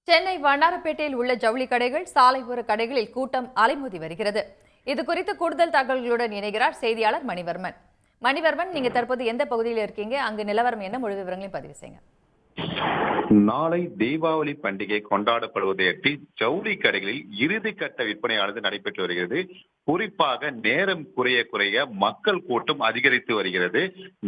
சென்னை வண்ணாரப்பேட்டையில் உள்ள ஜவுளி கடைகள், சாலையோர கடைகளில் கூட்டம் அலைமோதி வருகிறது. இது குறித்து கூடுதல் தகவல்களுடன் இணைகிறார் செய்தியாளர் மணிவர்மன். மணிவர்மன், நீங்க தற்போது எந்த பகுதியில் இருக்கீங்க? அங்கு நிலவரம் என்ன? முழு விவரங்களையும் பதிவு செய்யுங்க. நாளை தீபாவளி பண்டிகை கொண்டாடப்படுவதையொட்டி ஜவுளி கடைகளில் இறுதி கட்ட விற்பனையானது நடைபெற்று வருகிறது. குறிப்பாக நேரம் குறைய குறைய மக்கள் கூட்டம் அதிகரித்து வருகிறது.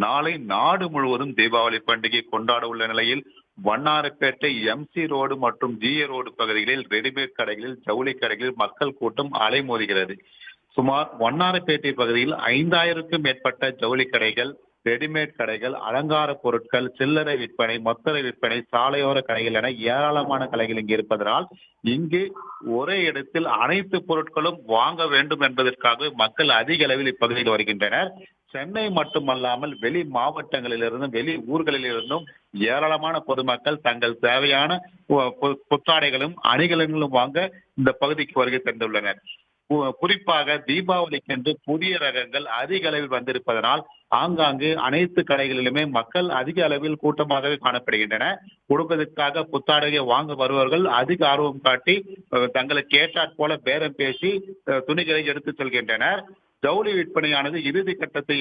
நாளை நாடு முழுவதும் தீபாவளி பண்டிகை கொண்டாட உள்ள நிலையில் வண்ணாரப்பேட்டை எம்சி ரோடு மற்றும் ஜிஏ ரோடு பகுதிகளில் ரெடிமேட் கடைகளில் ஜவுளி கடைகளில் மக்கள் கூட்டம் அலைமோதுகிறது. சுமார் வண்ணாரப்பேட்டை பகுதியில் 5000க்கும் மேற்பட்ட ஜவுளி கடைகள், ரெடிமேட் கடைகள், அலங்கார பொருட்கள், சில்லறை விற்பனை, மொத்தரை விற்பனை, சாலையோர கடைகள் என ஏராளமான கடைகள் இங்கு இருப்பதனால் இங்கு ஒரே இடத்தில் அனைத்து பொருட்களும் வாங்க வேண்டும் என்பதற்காக மக்கள் அதிக அளவில் இப்பகுதியில் வருகின்றனர். சென்னை மட்டுமல்லாமல் வெளி மாவட்டங்களிலிருந்தும் வெளி ஊர்களிலிருந்தும் ஏராளமான பொதுமக்கள் தங்கள் தேவையான புத்தாடைகளும் அணிகலன்களும் வாங்க இந்த பகுதிக்கு வருகை தந்துள்ளனர். குறிப்பாக தீபாவளிக்கென்று புதிய ரகங்கள் அதிக அளவில் வந்திருப்பதனால் ஆங்காங்கு அனைத்து கடைகளிலுமே மக்கள் அதிக அளவில் கூட்டமாகவே காணப்படுகின்றன. குடும்பத்திற்காக புத்தாடையை வாங்க வருபவர்கள் அதிக ஆர்வம் காட்டி தங்களுக்கு ஏற்றாற் போல பேரம் பேசி துணிகளை எடுத்து செல்கின்றனர். ஜவுளி விற்பனையானது இறுதி கட்டத்தை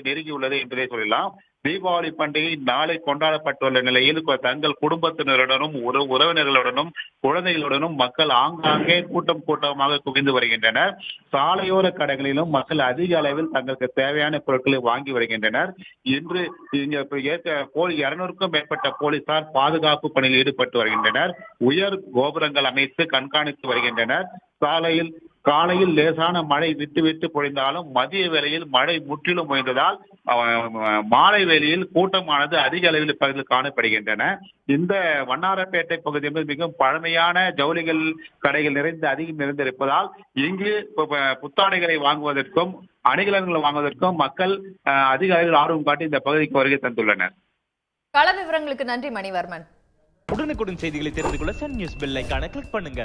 நெருங்கியுள்ளது என்பதை சொல்லலாம். தீபாவளி பண்டிகை நாளை கொண்டாடப்பட்டுள்ள நிலையில் தங்கள் குடும்பத்தினருடனும் உறவினர்களுடனும் குழந்தைகளுடனும் மக்கள் ஆங்காங்கே கூட்டமாக குவிந்து வருகின்றனர். சாலையோர கடைகளிலும் மக்கள் அதிக அளவில் தங்களுக்கு தேவையான பொருட்களை வாங்கி வருகின்றனர். இன்று இங்க 200க்கும் மேற்பட்ட போலீசார் பாதுகாப்பு பணியில் ஈடுபட்டு வருகின்றனர். உயர் கோபுரங்கள் அமைத்து கண்காணித்து வருகின்றனர். காலையில் லேசான மழை விட்டு விட்டு பொழிந்தாலும் மதிய வேளையில் மழை முற்றிலும் ஓய்ந்ததால் மாலை வேளையில் கூட்டமானது அதிக அளவில் இப்பகுதியில் காணப்படுகின்றன. இந்த வண்ணாரப்பேட்டை பகுதி என்பது மிகவும் பழமையான ஜவுளிகள் கடைகள் அதிகம் நிறைந்திருப்பதால் இங்கு புத்தாடைகளை வாங்குவதற்கும் அணிகலன்களை வாங்குவதற்கும் மக்கள் அதிக அளவில் ஆர்வம் காட்டி இந்த பகுதிக்கு வருகை தந்துள்ளனர். கள விவரங்களுக்கு நன்றி மணிவர்மன். உடனுக்குடன் செய்திகளை தெரிந்து கொள்ள சன் நியூஸ் பெல் ஐகானை கிளிக் பண்ணுங்க.